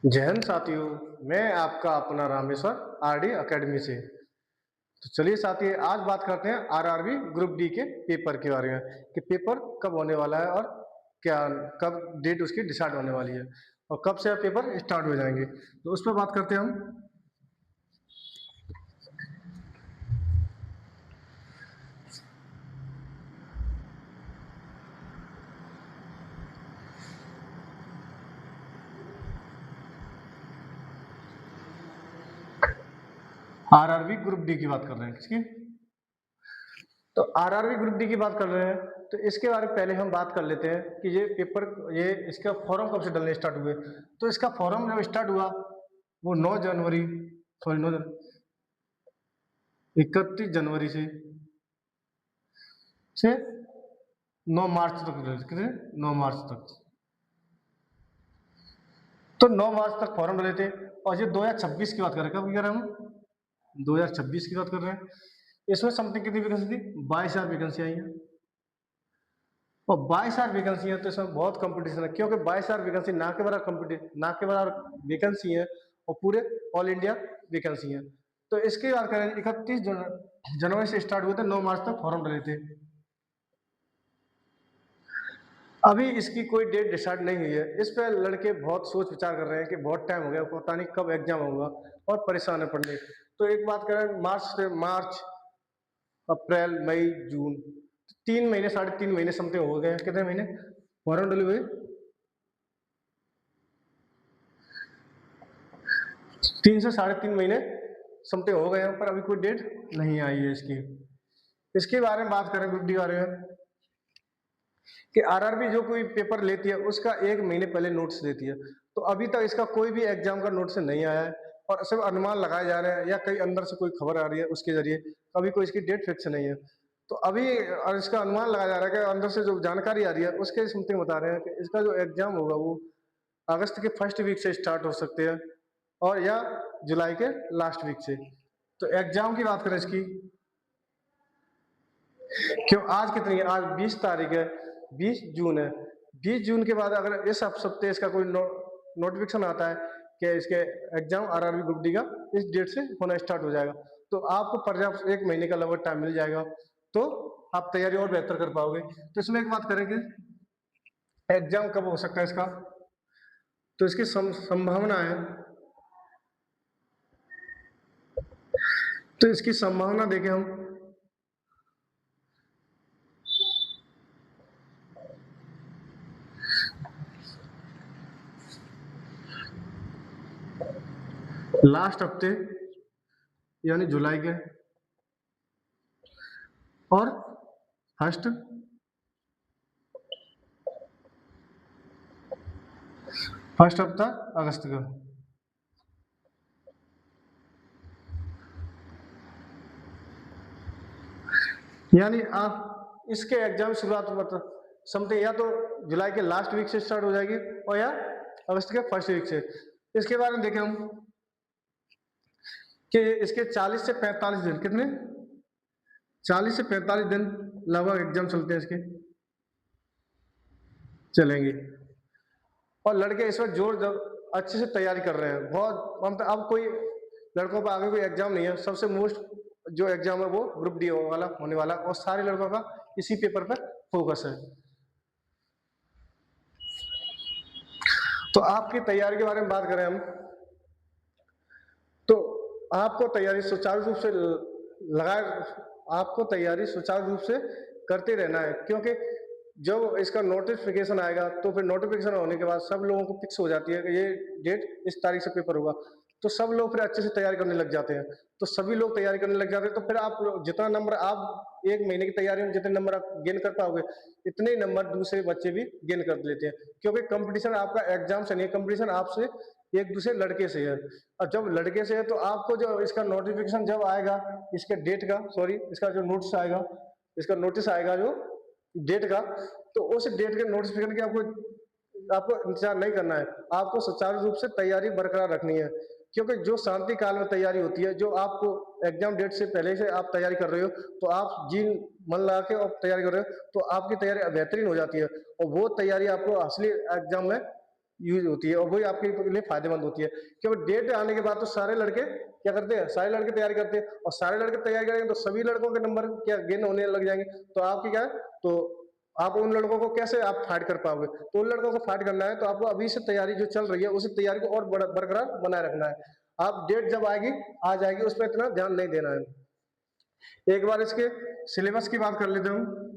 जय हिंद साथियों। मैं आपका अपना रामेश्वर आरडी एकेडमी से। तो चलिए साथी, आज बात करते हैं आरआरबी ग्रुप डी के पेपर के बारे में कि पेपर कब होने वाला है और क्या कब डेट उसकी डिसाइड होने वाली है और कब से पेपर स्टार्ट हो जाएंगे। तो उस पर बात करते हैं हम। आरआरबी ग्रुप डी की बात कर रहे हैं, किसकी? तो आरआरबी ग्रुप डी की बात कर रहे हैं। तो इसके बारे में पहले हम बात कर लेते हैं कि ये पेपर, ये इसका फॉर्म कब से डलने स्टार्ट हुए। तो इसका फॉर्म जब स्टार्ट हुआ वो 9 जनवरी, सॉरी 9 31 जनवरी से 9 मार्च तक, कितने 9 मार्च तक। तो 9 मार्च तक फॉर्म डले थे। और ये 2026 की बात कर रहे हैं, कब की कर रहे हैं हम? 2026 की बात कर रहे हैं। इसमें समथिंग कितनी वैकेंसी थी? 22,000 वैकेंसी आई है। और 22,000 वैकेंसी है तो इसमें बहुत कंपटीशन है, क्योंकि 22,000 वैकेंसी ना के बराबर ना के बराबर वैकेंसी है और पूरे ऑल इंडिया वैकेंसी है। तो इसकी बात करें, 31 जनवरी से स्टार्ट हुए थे, 9 मार्च तक फॉर्म डले थे। अभी इसकी कोई डेट डिसाइड नहीं हुई है। इस पर लड़के बहुत सोच विचार कर रहे हैं कि बहुत टाइम हो गया, पता नहीं कब एग्जाम होगा और परेशान है पढ़ने। तो एक बात करें, मार्च अप्रैल मई जून, 3 महीने, 3.5 महीने समथिंग हो गए हैं। कितने महीने फॉर्म डले हुए? 3 से 3.5 महीने समथिंग हो गए हैं, पर अभी कोई डेट नहीं आई है इसकी। इसके बारे में बात करें, ग्रुप डी बारे में, कि आरआरबी जो कोई पेपर लेती है उसका 1 महीने पहले नोटिस देती है। तो अभी तक इसका कोई भी एग्जाम का नोटिस नहीं आया है और सिर्फ अनुमान लगाए जा रहे हैं या कहीं अंदर से कोई खबर आ रही है उसके जरिए। अभी कोई इसकी डेट फिक्स नहीं है। तो अभी और इसका अनुमान लगाया जा रहा है कि अंदर से जो जानकारी आ रही है उसके समथिंग बता रहे हैं कि इसका जो एग्जाम होगा वो अगस्त के फर्स्ट वीक से स्टार्ट हो सकते हैं और या जुलाई के लास्ट वीक से। तो एग्जाम की बात करें इसकी, क्यों आज कितनी है? आज 20 तारीख है, 20 जून है। 20 जून के बाद अगर इस हफ्ते इसका कोई नोटिफिकेशन आता है कि इसके एग्जाम आरआरबी ग्रुप डी का इस डेट से होना स्टार्ट हो जाएगा, तो आपको पर्याप्त 1 महीने का लगभग टाइम मिल जाएगा। तो आप तैयारी और बेहतर कर पाओगे। तो इसमें एक बात करेंगे, एग्जाम कब हो सकता है इसका। तो इसकी संभावना है, तो इसकी संभावना देखें हम, लास्ट हफ्ते यानी जुलाई के और फर्स्ट हफ्ता अगस्त का। यानी आप इसके एग्जाम शुरुआत मतलब समथिंग या तो जुलाई के लास्ट वीक से स्टार्ट हो जाएगी और या अगस्त के फर्स्ट वीक से। इसके बारे में देखें हम कि इसके 40 से 45 दिन, कितने 40 से 45 दिन लगभग एग्जाम चलते हैं इसके, चलेंगे। और लड़के इस वक्त जोर अच्छे से तैयारी कर रहे हैं बहुत। मतलब अब कोई लड़कों पर आगे कोई एग्जाम नहीं है, सबसे मोस्ट जो एग्जाम है वो ग्रुप डी वाला होने वाला और सारे लड़कों का इसी पेपर पर फोकस है। तो आपकी तैयारी के बारे में बात करें हम, तो आपको तैयारी सुचारू रूप से लगाए, आपको तैयारी सुचारू रूप से करते रहना है, क्योंकि जब इसका नोटिफिकेशन आएगा तो फिर नोटिफिकेशन होने के बाद सब लोगों को फिक्स हो जाती है कि ये डेट इस तारीख से पेपर होगा। तो सब लोग फिर अच्छे से तैयारी करने लग जाते हैं। तो सभी लोग तैयारी करने लग जाते हैं, तो फिर आप जितना नंबर आप 1 महीने की तैयारी में जितने नंबर आप गेन कर पाओगे, इतने नंबर दूसरे बच्चे भी गेन कर लेते हैं। क्योंकि कंपटीशन आपका एग्जाम से नहीं है, कंपटीशन आपसे एक दूसरे लड़के से है। और जब लड़के से है तो आपको जो इसका नोटिफिकेशन जब आएगा, इसके डेट का, सॉरी इसका जो नोटिस आएगा, इसका नोटिस आएगा जो डेट का, तो उस डेट के नोटिफिकेशन की आपको इंतजार नहीं करना है। आपको सुचारू रूप से तैयारी बरकरार रखनी है, क्योंकि जो शांति काल में तैयारी होती है, जो आपको एग्जाम डेट से पहले से आप तैयारी कर रहे हो, तो आप जी मन लगा के और तैयारी कर रहे हो, तो आपकी तैयारी बेहतरीन हो जाती है और वो तैयारी आपको असली एग्जाम में यूज होती है और वही आपके लिए फायदेमंद होती है। क्योंकि डेट आने के बाद तो सारे लड़के क्या करते हैं, सारे लड़के तैयारी करते हैं और सारे लड़के तैयारी करेंगे तो सभी लड़कों के नंबर क्या गेन होने लग जाएंगे। तो आपकी क्या है, तो आप उन लड़कों को कैसे आप फाइट कर पाओगे। तो उन लड़कों को फाइट करना है तो आपको अभी से तैयारी जो चल रही है उसी तैयारी को और बरकरार बनाए रखना है। आप डेट जब आएगी आ जाएगी उस पर इतना ध्यान नहीं देना है। एक बार इसके सिलेबस की बात कर लेते हूँ।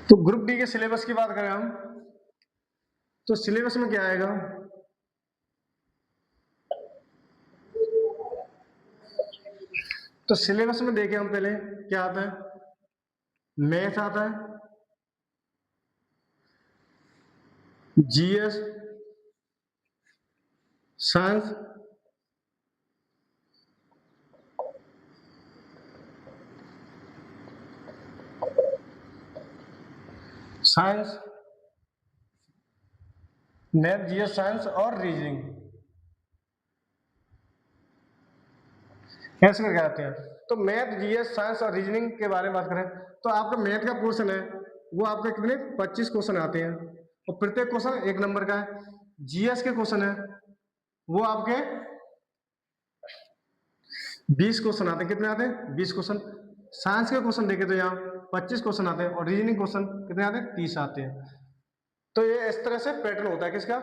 तो ग्रुप डी के सिलेबस की बात करें हम, तो सिलेबस में क्या आएगा, तो सिलेबस में देखें हम पहले क्या आता है, मैथ आता है, GS, science, science, math, GS, science और रीजनिंग, ऐसे करके आते हैं। तो मैथ, जीएस, साइंस और रीजनिंग के बारे में बात करें तो आपका मैथ का पोर्शन है वो आपका कितने 25 क्वेश्चन आते हैं और प्रत्येक क्वेश्चन 1 नंबर का है। जीएस के क्वेश्चन है वो आपके 20 क्वेश्चन आते हैं। कितने आते हैं? 20 क्वेश्चन। साइंस के क्वेश्चन देखे तो यहाँ 25 क्वेश्चन आते हैं और रीजनिंग क्वेश्चन कितने आते हैं? 30 आते हैं। तो ये इस तरह से पैटर्न होता है किसका,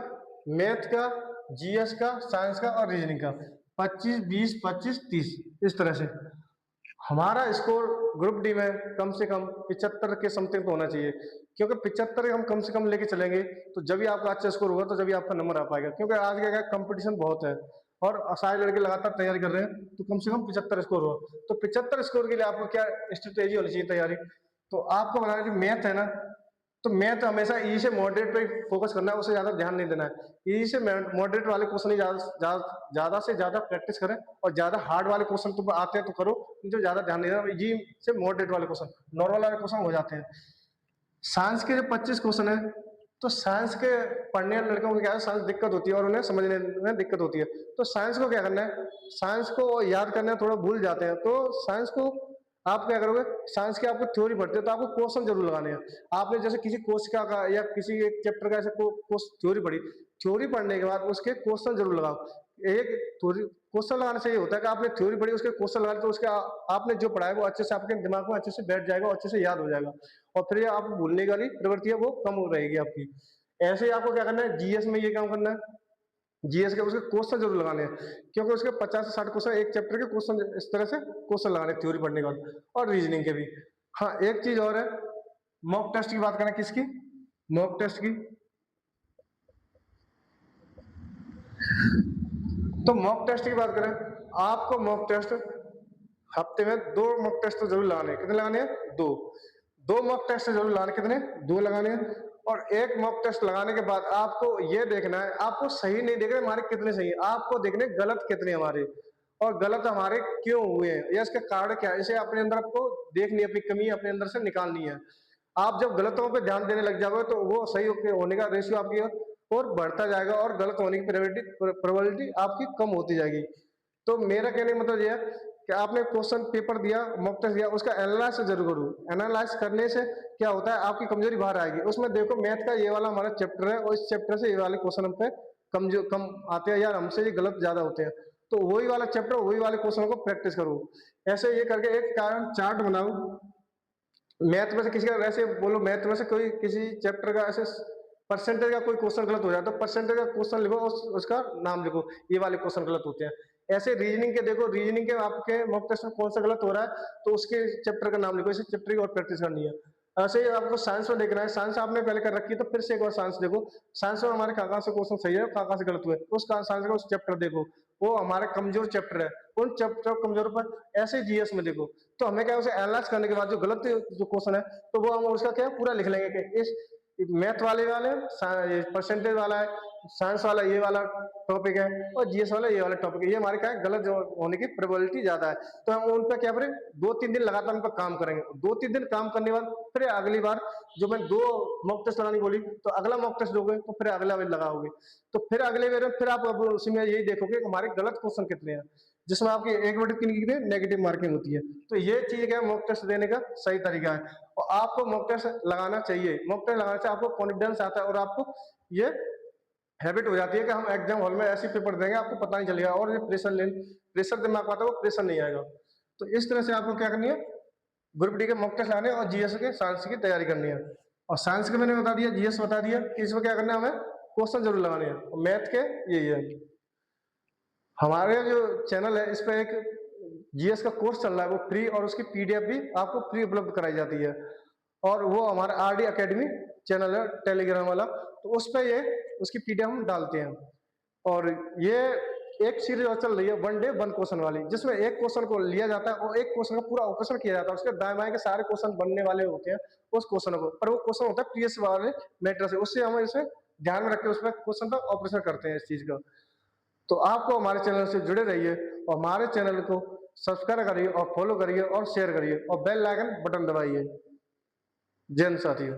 मैथ का, जीएस का, साइंस का और रीजनिंग का, 25, 20, 25, 30 इस तरह से। हमारा स्कोर ग्रुप डी में कम से कम 75 के समथिंग तो होना चाहिए, क्योंकि 75 हम कम से कम लेके चलेंगे तो जब भी आपका अच्छा स्कोर होगा तो जब भी आपका नंबर आ पाएगा। क्योंकि आज क्या कंपटीशन बहुत है और सारे लड़के लगातार तैयारी कर रहे हैं, तो कम से कम 75 स्कोर हो। तो 75 स्कोर के लिए आपको क्या स्ट्रेटेजी होनी चाहिए तैयारी, तो आपको बनाना जो मैथ है ना, तो मैथ हमेशा ई से मॉडरेट पे फोकस करना है, उससे ज्यादा ध्यान नहीं देना है। ई से मॉडरेट वाले क्वेश्चन ही ज्यादा से ज्यादा प्रैक्टिस करें और ज्यादा हार्ड वाले क्वेश्चन तो आते हैं तो करो, जो ज्यादा ध्यान नहीं देना। जी से मॉडरेट वाले क्वेश्चन, नॉर्मल वाले क्वेश्चन हो जाते हैं। साइंस के जो 25 क्वेश्चन है, तो साइंस के पढ़ने वाले लड़कों को क्या है, साइंस दिक्कत होती है और उन्हें समझने में दिक्कत होती है। तो साइंस को क्या करना है, साइंस को याद करना थोड़ा भूल जाते हैं, तो साइंस को आप क्या करोगे, साइंस की आपको थ्योरी पढ़ते हो तो आपको क्वेश्चन जरूर लगाने हैं। आपने जैसे किसी कोर्स का या किसी एक चैप्टर का ऐसे थ्योरी पढ़ी, थ्योरी पढ़ने के बाद उसके क्वेश्चन जरूर लगाओ। एक क्वेश्चन लगाने से ये होता है कि आपने थ्योरी पढ़ी, उसके क्वेश्चन लगा तो उसके आपने जो पढ़ा है वो अच्छे से आपके दिमाग में अच्छे से बैठ जाएगा और अच्छे से याद हो जाएगा और फिर आप भूलने वाली प्रवृत्ति है वो कम हो रहेगी आपकी। ऐसे ही आपको क्या करना है, जीएस में ये काम करना है, जीएस के उसके क्वेश्चन जरूर लगाने हैं, क्योंकि उसके 50 से 60 क्वेश्चन एक चैप्टर के क्वेश्चन इस तरह से क्वेश्चन लगाने थ्योरी पढ़ने के बाद, और रीजनिंग के भी। हाँ एक चीज और है, मॉक टेस्ट की बात करें, किसकी, मॉक टेस्ट की। तो मॉक टेस्ट की बात करें, आपको मॉक टेस्ट हफ्ते में 2 मॉक टेस्ट तो जरूर लगाने हैं। कितने लगाने हैं? 2 मॉक टेस्ट जरूर लगाने, कितने? 2 लगाने हैं। और एक मॉक टेस्ट लगाने के बाद आपको ये देखना है, आपको सही नहीं देखना हमारे कितने सही है, आपको देखने गलत कितने हमारे और गलत हमारे क्यों हुए हैं या इसका कारण क्या है। इसे अपने अंदर आपको देखनी है, अपनी कमी अपने अंदर से निकालनी है। आप जब गलतों पे ध्यान देने लग जाओगे तो वो सही होने का रेशियो आपकी और बढ़ता जाएगा और गलत होने की प्रोबेबिलिटी आपकी कम होती जाएगी। तो मेरा कहने का मतलब यह है कि आपने क्वेश्चन पेपर दिया, मॉक टेस्ट दिया, उसका एनालाइज जरूर करो। एनालाइज करने से क्या होता है, आपकी कमजोरी बाहर आएगी। उसमें देखो मैथ का ये वाला हमारा चैप्टर है और इस चैप्टर से ये वाले क्वेश्चन हम पे कम आते हैं या हमसे ये गलत ज्यादा होते हैं, तो वही वाला चैप्टर वही वाले क्वेश्चन को प्रैक्टिस करो। ऐसे ये करके एक कारण चार्ट बनाओ। मैथ में से किसी का वैसे बोलो, मैथ में से कोई किसी चैप्टर का ऐसे परसेंटेज का कोई क्वेश्चन गलत हो जाए तो परसेंटेज का क्वेश्चन लिखो और उसका नाम लिखो, ये वाले क्वेश्चन गलत होते हैं। ऐसे रीजनिंग के देखो, रीजनिंग के आपके मॉक टेस्ट में कौन सा गलत हो रहा है तो उसके चैप्टर का नाम लिखो, इस चैप्टर की और प्रैक्टिस करनी है। ऐसे ही आपको साइंस में देखना है, साइंस आपने पहले कर रखी है तो फिर से एक बार साइंस देखो, साइंस में हमारे कहाँ से क्वेश्चन सही है कहाँ से गलत हुए, उस साइंस का उस चैप्टर देखो, वो हमारे कमजोर चैप्टर है, उन चैप्टर कमजोर पर। ऐसे जीएस में देखो, तो हमें क्या उसे एनालाइज करने के बाद जो गलत जो क्वेश्चन है तो वो हम उसका क्या पूरा लिख लेंगे कि इस मैथ वाले परसेंटेज वाला है, साइंस वाला ये वाला टॉपिक है, और जीएस वाला ये वाला टॉपिक है। ये हमारे क्या है, गलत होने की प्रोबेबिलिटी ज्यादा है। तो हम उन पर क्या करें, 2-3 दिन लगातार उन पर काम करेंगे। 2-3 दिन काम करने के बाद फिर अगली बार जो मैंने 2 मॉक टेस्ट लगानी बोली, तो अगला मॉक टेस्ट दोगे तो फिर अगला बार लगाओगे, तो फिर अगले बार फिर आप अब उसमें यही देखोगे कि हमारे गलत क्वेश्चन कितने हैं, जिसमें आपकी 1/3 की नेगेटिव मार्किंग होती है। तो ये चीज क्या है, मॉक टेस्ट देने का सही तरीका है, और आपको मॉक टेस्ट लगाना चाहिए। मॉक टेस्ट लगाने से आपको कॉन्फिडेंस आता है, और आपको ये हैबिट हो जाती है कि हम एग्जाम हॉल में ऐसे पेपर देंगे, आपको पता नहीं चलेगा, और ये प्रेशर दिमाग में आता है, वो प्रेशर नहीं आएगा। तो इस तरह से आपको क्या करनी है, ग्रुप डी के मॉक टेस्ट लाने और जीएस के साइंस की तैयारी करनी है। और साइंस के मैंने बता दिया, जीएस बता दिया कि इसमें क्या करना है, हमें क्वेश्चन जरूर लगाने हैं। और मैथ के यही है, हमारे जो चैनल है इस पर एक जीएस का कोर्स चल रहा है, वो फ्री, और उसकी पीडीएफ भी आपको फ्री उपलब्ध कराई जाती है। और वो हमारा आरडी एकेडमी चैनल है टेलीग्राम वाला, तो उस पर ये उसकी पीडीएफ हम डालते हैं। और ये एक सीरीज और चल रही है 1 डे 1 क्वेश्चन वाली, जिसमें एक क्वेश्चन को लिया जाता है और एक क्वेश्चन का पूरा ऑपरेशन किया जाता है। उसके दाएं बाएं के सारे क्वेश्चन बनने वाले होते हैं उस क्वेश्चन को, पर वो क्वेश्चन होता है प्रीवियस वाले मैटर से, उससे हम इसे ध्यान में रख के उसमें क्वेश्चन का ऑपरेशन करते हैं इस चीज का। तो आपको हमारे चैनल से जुड़े रहिए, और हमारे चैनल को सब्सक्राइब करिए और फॉलो करिए और शेयर करिए और बेल आइकन बटन दबाइए। जय हिंद साथियों।